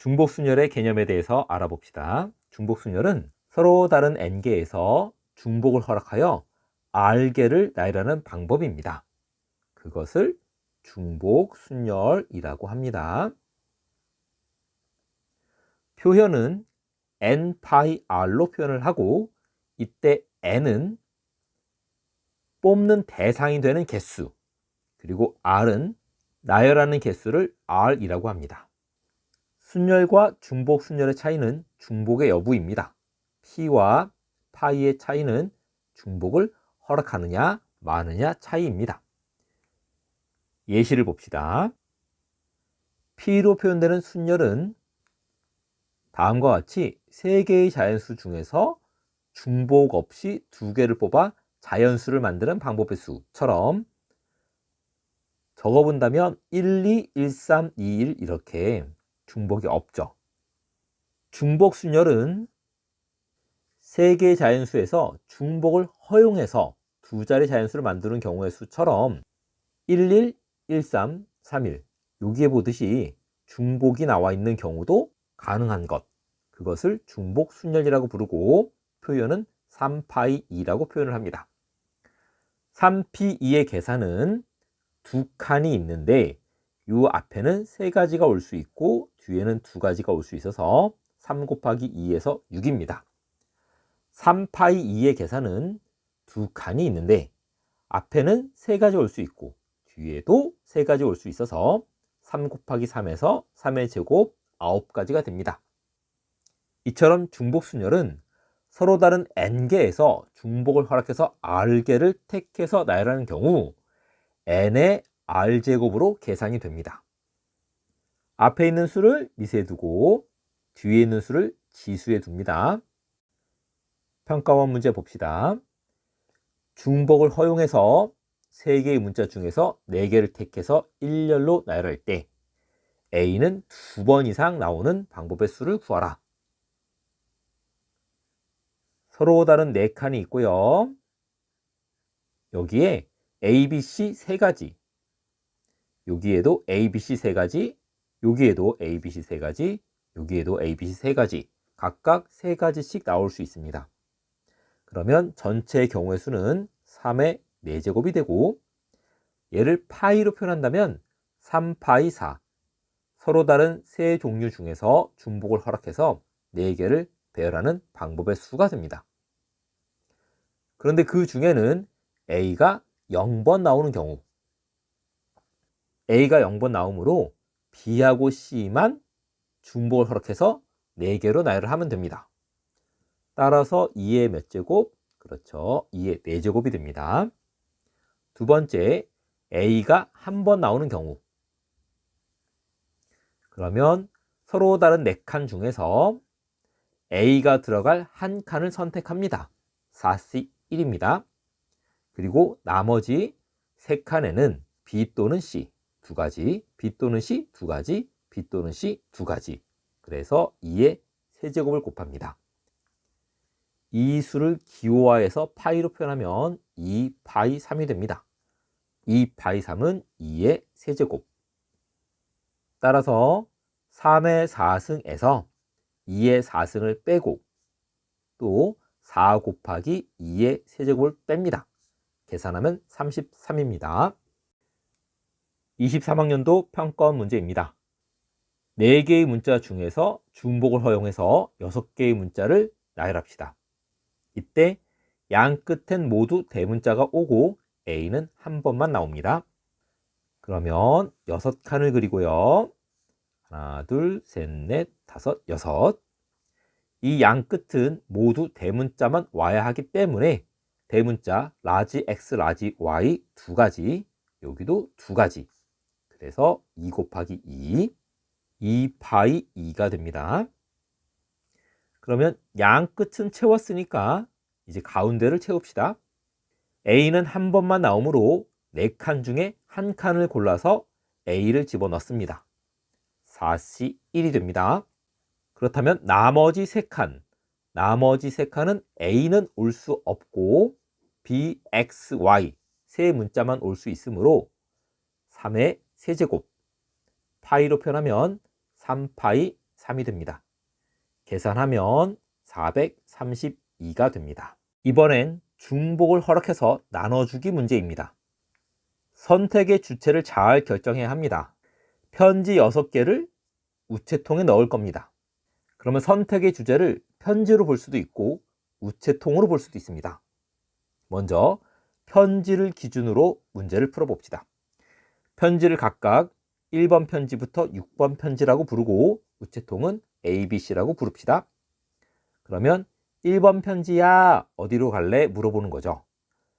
중복순열의 개념에 대해서 알아봅시다. 중복순열은 서로 다른 n개에서 중복을 허락하여 r개를 나열하는 방법입니다. 그것을 중복순열이라고 합니다. 표현은 n 파이 r로 표현을 하고, 이때 n은 뽑는 대상이 되는 개수, 그리고 r은 나열하는 개수를 r이라고 합니다. 순열과 중복순열의 차이는 중복의 여부입니다. p와 파이의 차이는 중복을 허락하느냐 마느냐 차이입니다. 예시를 봅시다. p로 표현되는 순열은 다음과 같이 3개의 자연수 중에서 중복 없이 2개를 뽑아 자연수를 만드는 방법의 수처럼 적어본다면 1, 2, 1, 3, 2, 1 이렇게 중복이 없죠. 중복순열은 3개의 자연수에서 중복을 허용해서 2자리 자연수를 만드는 경우의 수처럼 1, 1, 1, 3, 3, 1 여기에 보듯이 중복이 나와 있는 경우도 가능한 것, 그것을 중복순열이라고 부르고 표현은 3파이 2라고 표현을 합니다. 3p2의 계산은 2칸이 있는데 이 앞에는 3가지가 올 수 있고 뒤에는 2가지가 올 수 있어서 3 곱하기 2에서 6입니다. 3파이 2의 계산은 2칸이 있는데 앞에는 3가지 올 수 있고 뒤에도 3가지 올 수 있어서 3 곱하기 3에서 3의 제곱 9가지가 됩니다. 이처럼 중복순열은 서로 다른 n개에서 중복을 허락해서 r개를 택해서 나열하는 경우 n의 r제곱으로 계산이 됩니다. 앞에 있는 수를 미수에 두고 뒤에 있는 수를 지수에 둡니다. 평가원 문제 봅시다. 중복을 허용해서 3개의 문자 중에서 4개를 택해서 일렬로 나열할 때 a는 2번 이상 나오는 방법의 수를 구하라. 서로 다른 4칸이 있고요. 여기에 ABC 3가지, 여기에도 ABC 3가지, 여기에도 ABC 3가지, 여기에도 ABC 3가지, 각각 3가지씩 나올 수 있습니다. 그러면 전체의 경우의 수는 3의 4제곱이 되고, 얘를 파이로 표현한다면 3파이 4, 서로 다른 세 종류 중에서 중복을 허락해서 4개를 배열하는 방법의 수가 됩니다. 그런데 그 중에는 A가 0번 나오는 경우, A가 0번 나오므로 B하고 C만 중복을 허락해서 4개로 나열을 하면 됩니다. 따라서 2의 몇 제곱? 그렇죠. 2의 4제곱이 됩니다. 두 번째, A가 1번 나오는 경우, 그러면 서로 다른 4칸 중에서 A가 들어갈 한 칸을 선택합니다. 4C1입니다. 그리고 나머지 3칸에는 B 또는 C 2가지, B 또는 C 2가지, B 또는 C 2가지, 그래서 2의 세제곱을 곱합니다. 이 수를 기호화해서 파이로 표현하면 2파이 3이 됩니다. 2파이 3은 2의 세제곱. 따라서 3의 4승에서 2의 4승을 빼고 또 4 곱하기 2의 세제곱을 뺍니다. 계산하면 33입니다. 23학년도 평가원 문제입니다. 4개의 문자 중에서 중복을 허용해서 6개의 문자를 나열합시다. 이때 양 끝엔 모두 대문자가 오고 A는 한 번만 나옵니다. 그러면 6칸을 그리고요. 하나, 둘, 셋, 넷, 다섯, 6. 이 양 끝은 모두 대문자만 와야 하기 때문에 대문자 라지 X, 라지 Y 2가지, 여기도 2가지. 그래서 2 곱하기 2 파이 2가 됩니다. 그러면 양 끝은 채웠으니까 이제 가운데를 채웁시다. A는 한 번만 나오므로 4칸 중에 한 칸을 골라서 A를 집어넣습니다. 4C1이 됩니다. 그렇다면 나머지 3칸, A는 올 수 없고 B, X, Y 세 문자만 올 수 있으므로 3의 세제곱, 파이로 표현하면 3파이 433이 됩니다. 계산하면 432가 됩니다. 이번엔 중복을 허락해서 나눠주기 문제입니다. 선택의 주체를 잘 결정해야 합니다. 편지 6개를 우체통에 넣을 겁니다. 그러면 선택의 주제를 편지로 볼 수도 있고 우체통으로 볼 수도 있습니다. 먼저 편지를 기준으로 문제를 풀어봅시다. 편지를 각각 1번 편지부터 6번 편지라고 부르고 우체통은 A, B, C라고 부릅시다. 그러면 1번 편지야 어디로 갈래? 물어보는 거죠.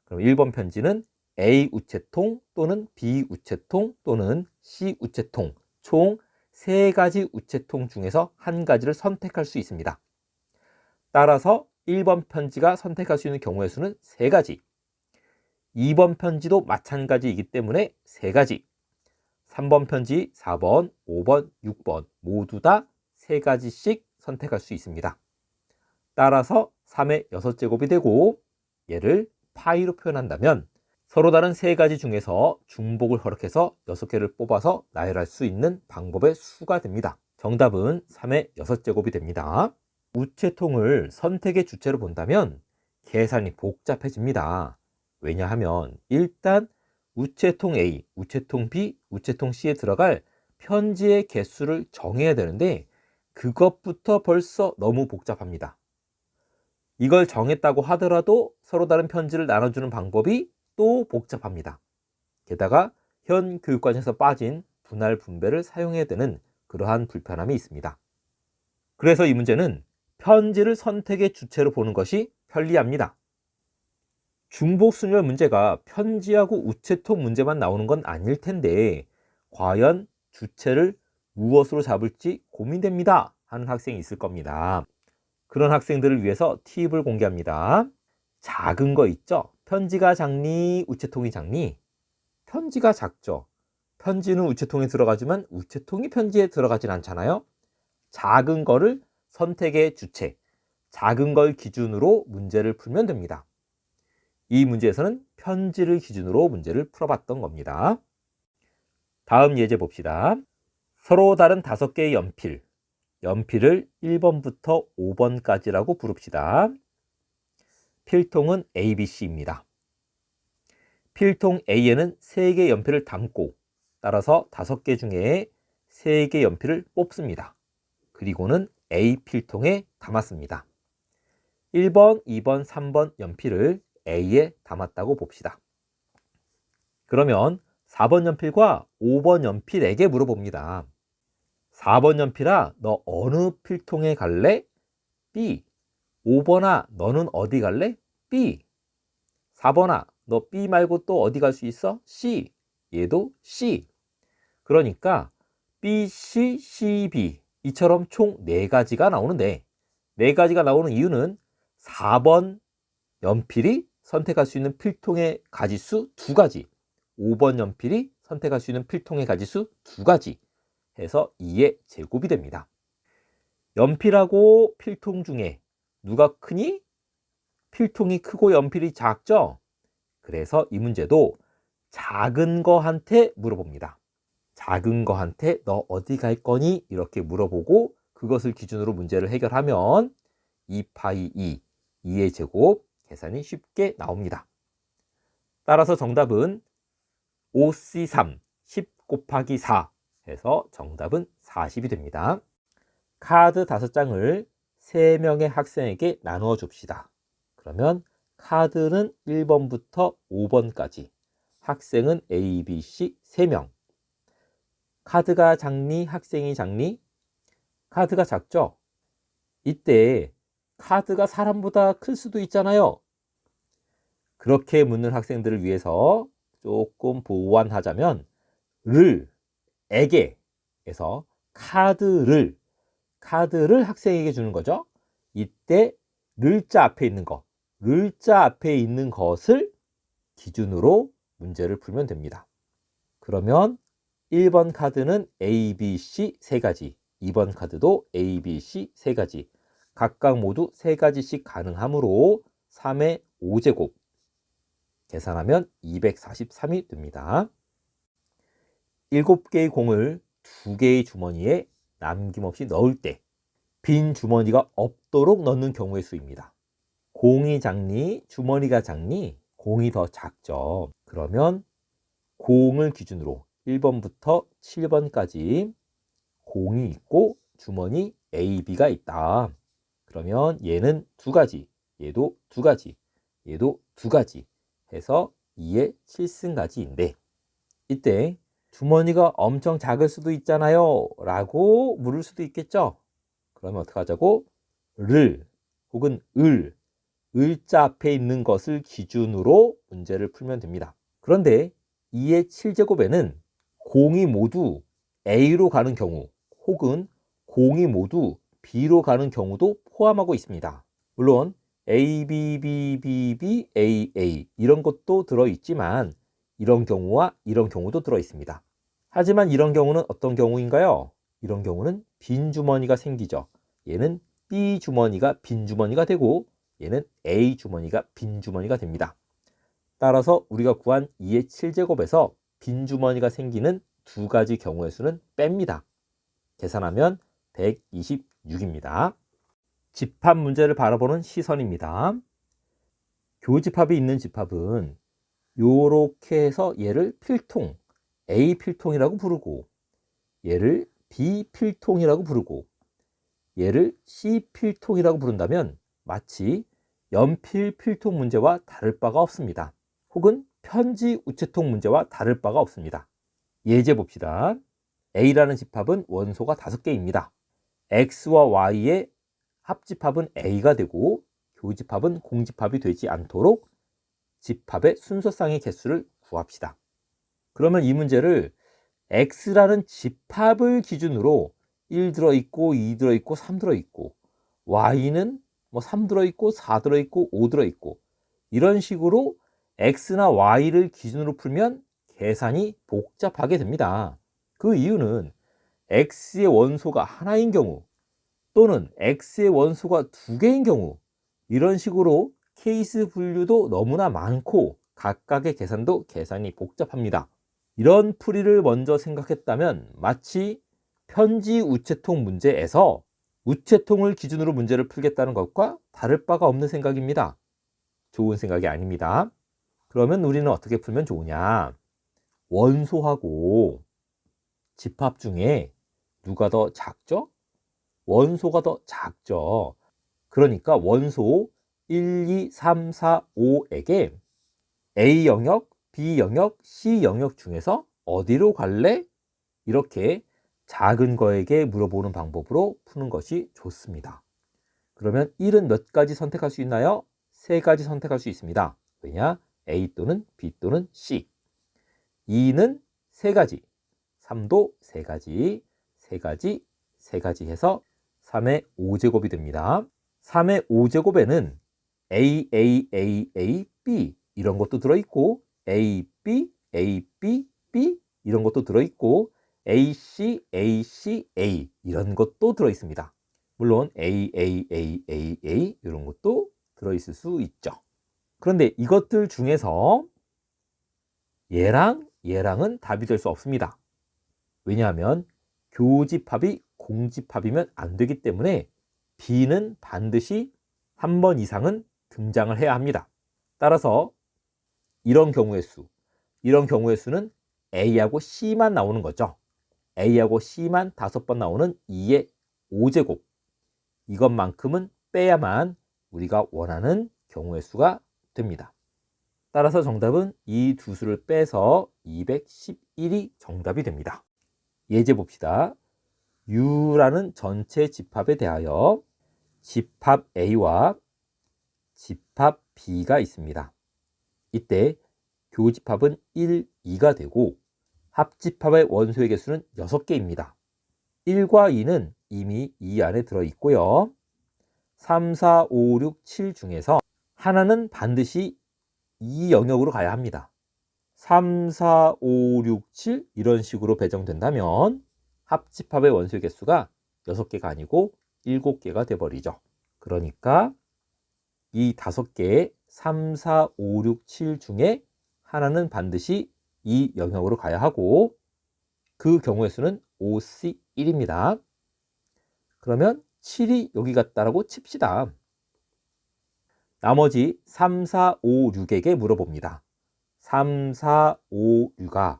그럼 1번 편지는 A 우체통 또는 B 우체통 또는 C 우체통 총 3가지 우체통 중에서 한 가지를 선택할 수 있습니다. 따라서 1번 편지가 선택할 수 있는 경우의 수는 3가지, 2번 편지도 마찬가지이기 때문에 3가지, 3번 편지, 4번, 5번, 6번 모두 다 3가지씩 선택할 수 있습니다. 따라서 3의 6제곱이 되고 얘를 파이로 표현한다면 서로 다른 3가지 중에서 중복을 허락해서 6개를 뽑아서 나열할 수 있는 방법의 수가 됩니다. 정답은 3의 6제곱이 됩니다. 우체통을 선택의 주체로 본다면 계산이 복잡해집니다. 왜냐하면 일단 우체통 A, 우체통 B, 우체통 C에 들어갈 편지의 개수를 정해야 되는데 그것부터 벌써 너무 복잡합니다. 이걸 정했다고 하더라도 서로 다른 편지를 나눠주는 방법이 또 복잡합니다. 게다가 현 교육과정에서 빠진 분할 분배를 사용해야 되는 그러한 불편함이 있습니다. 그래서 이 문제는 편지를 선택의 주체로 보는 것이 편리합니다. 중복순열 문제가 편지하고 우체통 문제만 나오는 건 아닐 텐데 과연 주체를 무엇으로 잡을지 고민됩니다 하는 학생이 있을 겁니다. 그런 학생들을 위해서 팁을 공개합니다. 작은 거 있죠? 편지가 작니? 우체통이 작니? 편지가 작죠. 편지는 우체통에 들어가지만 우체통이 편지에 들어가진 않잖아요. 작은 거를 선택의 주체, 작은 걸 기준으로 문제를 풀면 됩니다. 이 문제에서는 편지를 기준으로 문제를 풀어봤던 겁니다. 다음 예제 봅시다. 서로 다른 5개의 연필을 1번부터 5번까지라고 부릅시다. 필통은 A, B, C입니다. 필통 A에는 3개의 연필을 담고 따라서 5개 중에 3개 연필을 뽑습니다. 그리고는 A 필통에 담았습니다. 1번, 2번, 3번 연필을 A에 담았다고 봅시다. 그러면 4번 연필과 5번 연필에게 물어봅니다. 4번 연필아, 너 어느 필통에 갈래? B. 5번아, 너는 어디 갈래? B. 4번아, 너 B 말고 또 어디 갈 수 있어? C. 얘도 C. 그러니까 B, C, C, B 이처럼 총 4가지가 나오는데 4가지가 나오는 이유는 4번 연필이 선택할 수 있는 필통의 가지수 2가지, 5번 연필이 선택할 수 있는 필통의 가지수 2가지 해서 2의 제곱이 됩니다. 연필하고 필통 중에 누가 크니? 필통이 크고 연필이 작죠? 그래서 이 문제도 작은 거한테 물어봅니다. 작은 거한테 너 어디 갈 거니? 이렇게 물어보고 그것을 기준으로 문제를 해결하면 2파이 2, 2의 제곱 계산이 쉽게 나옵니다. 따라서 정답은 5C3, 10 곱하기 4 해서 정답은 40이 됩니다. 카드 5장을 3명의 학생에게 나누어 줍시다. 그러면 카드는 1번부터 5번까지, 학생은 A, B, C 3명. 카드가 작니? 학생이 작니? 카드가 작죠? 이때 카드가 사람보다 클 수도 있잖아요. 그렇게 묻는 학생들을 위해서 조금 보완하자면 에게에서 카드를 학생에게 주는 거죠. 이때 르자 앞에 있는 것을 기준으로 문제를 풀면 됩니다. 그러면 1번 카드는 A, B, C 3가지, 2번 카드도 A, B, C 3가지, 각각 모두 3가지씩 가능하므로 3의 5제곱 계산하면 243이 됩니다. 7개의 공을 2개의 주머니에 남김없이 넣을 때 빈 주머니가 없도록 넣는 경우의 수입니다. 공이 작니? 주머니가 작니? 공이 더 작죠. 그러면 공을 기준으로 1번부터 7번까지 공이 있고 주머니 A, B가 있다. 그러면 얘는 두 가지, 얘도 두 가지, 얘도 두 가지 해서 2의 7승가지인데 이때 주머니가 엄청 작을 수도 있잖아요 라고 물을 수도 있겠죠. 그러면 어떻게 하자고? 를 혹은 을자 앞에 있는 것을 기준으로 문제를 풀면 됩니다. 그런데 2의 7제곱에는 공이 모두 A로 가는 경우 혹은 공이 모두 B로 가는 경우도 포함하고 있습니다. 물론 A, B, B, B, B, A, A 이런 것도 들어있지만 이런 경우와 이런 경우도 들어있습니다. 하지만 이런 경우는 어떤 경우인가요? 이런 경우는 빈 주머니가 생기죠. 얘는 B 주머니가 빈 주머니가 되고 얘는 A 주머니가 빈 주머니가 됩니다. 따라서 우리가 구한 2의 7제곱에서 빈 주머니가 생기는 두 가지 경우의 수는 뺍니다. 계산하면 126입니다. 집합 문제를 바라보는 시선입니다. 교집합이 있는 집합은 이렇게 해서 얘를 필통, A 필통이라고 부르고 얘를 B 필통이라고 부르고 얘를 C 필통이라고 부른다면 마치 연필 필통 문제와 다를 바가 없습니다. 혹은 편지 우체통 문제와 다를 바가 없습니다. 예제 봅시다. A라는 집합은 원소가 5개입니다. X와 Y의 합집합은 A가 되고 교집합은 공집합이 되지 않도록 집합의 순서상의 개수를 구합시다. 그러면 이 문제를 X라는 집합을 기준으로 1 들어있고 2 들어있고 3 들어있고 Y는 3 들어있고 4 들어있고 5 들어있고 이런 식으로 X나 Y를 기준으로 풀면 계산이 복잡하게 됩니다. 그 이유는 X의 원소가 하나인 경우 또는 X의 원소가 2개인 경우 이런 식으로 케이스 분류도 너무나 많고 각각의 계산도 계산이 복잡합니다. 이런 풀이를 먼저 생각했다면 마치 편지 우체통 문제에서 우체통을 기준으로 문제를 풀겠다는 것과 다를 바가 없는 생각입니다. 좋은 생각이 아닙니다. 그러면 우리는 어떻게 풀면 좋으냐? 원소하고 집합 중에 누가 더 작죠? 원소가 더 작죠. 그러니까 원소 1, 2, 3, 4, 5에게 A 영역, B 영역, C 영역 중에서 어디로 갈래? 이렇게 작은 거에게 물어보는 방법으로 푸는 것이 좋습니다. 그러면 1은 몇 가지 선택할 수 있나요? 3가지 선택할 수 있습니다. 왜냐? A 또는 B 또는 C. 2는 3가지, 3도 3가지, 3가지, 3가지 해서 3의 5제곱이 됩니다. 3의 5제곱에는 A, A, A, A, B 이런 것도 들어있고 A, B, A, B, B 이런 것도 들어있고 A, C, A, C, A 이런 것도 들어있습니다. 물론 A, A, A, A, A 이런 것도 들어있을 수 있죠. 그런데 이것들 중에서 얘랑은 답이 될 수 없습니다. 왜냐하면 교집합이 공집합이면 안 되기 때문에 B는 반드시 한 번 이상은 등장을 해야 합니다. 따라서 이런 경우의 수는 A하고 C만 나오는 거죠. A하고 C만 5번 나오는 2의 5제곱. 이것만큼은 빼야만 우리가 원하는 경우의 수가 됩니다. 따라서 정답은 이 두 수를 빼서 211이 정답이 됩니다. 예제 봅시다. U라는 전체 집합에 대하여 집합 A와 집합 B가 있습니다. 이때 교집합은 1, 2가 되고 합집합의 원소의 개수는 6개입니다. 1과 2는 이미 이 안에 들어있고요. 3, 4, 5, 6, 7 중에서 하나는 반드시 이 영역으로 가야 합니다. 3, 4, 5, 6, 7 이런 식으로 배정된다면 합집합의 원소의 개수가 6개가 아니고 7개가 돼버리죠. 그러니까 이 5개의 3, 4, 5, 6, 7 중에 하나는 반드시 이 영역으로 가야 하고 그 경우의 수는 5C1입니다. 그러면 7이 여기 같다라고 칩시다. 나머지 3, 4, 5, 6에게 물어봅니다. 3, 4, 5, 6아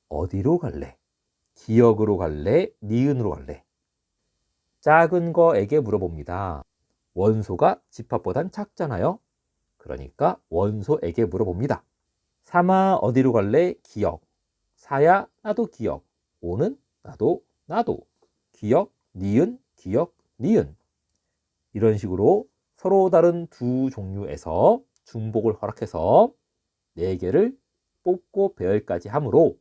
어디로 갈래? 기역으로 갈래? 니은으로 갈래? 작은 거에게 물어봅니다. 원소가 집합보단 작잖아요. 그러니까 원소에게 물어봅니다. 3아 어디로 갈래? 기역. 4야 나도 기역. 5는 나도 기역, 니은, 기역, 니은. 이런 식으로 서로 다른 두 종류에서 중복을 허락해서 4개를 뽑고 배열까지 하므로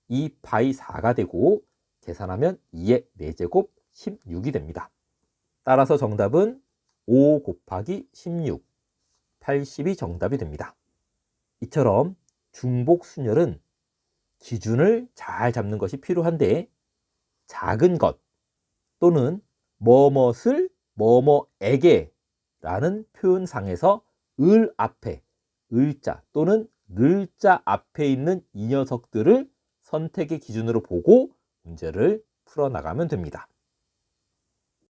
2 파이 4가 되고 계산하면 2의 4제곱 16이 됩니다. 따라서 정답은 5 곱하기 16, 80이 정답이 됩니다. 이처럼 중복 순열은 기준을 잘 잡는 것이 필요한데 작은 것 또는 뭐뭇을 뭐뭐에게 라는 표현상에서 을 앞에 을자 또는 늘자 앞에 있는 이 녀석들을 선택의 기준으로 보고 문제를 풀어나가면 됩니다.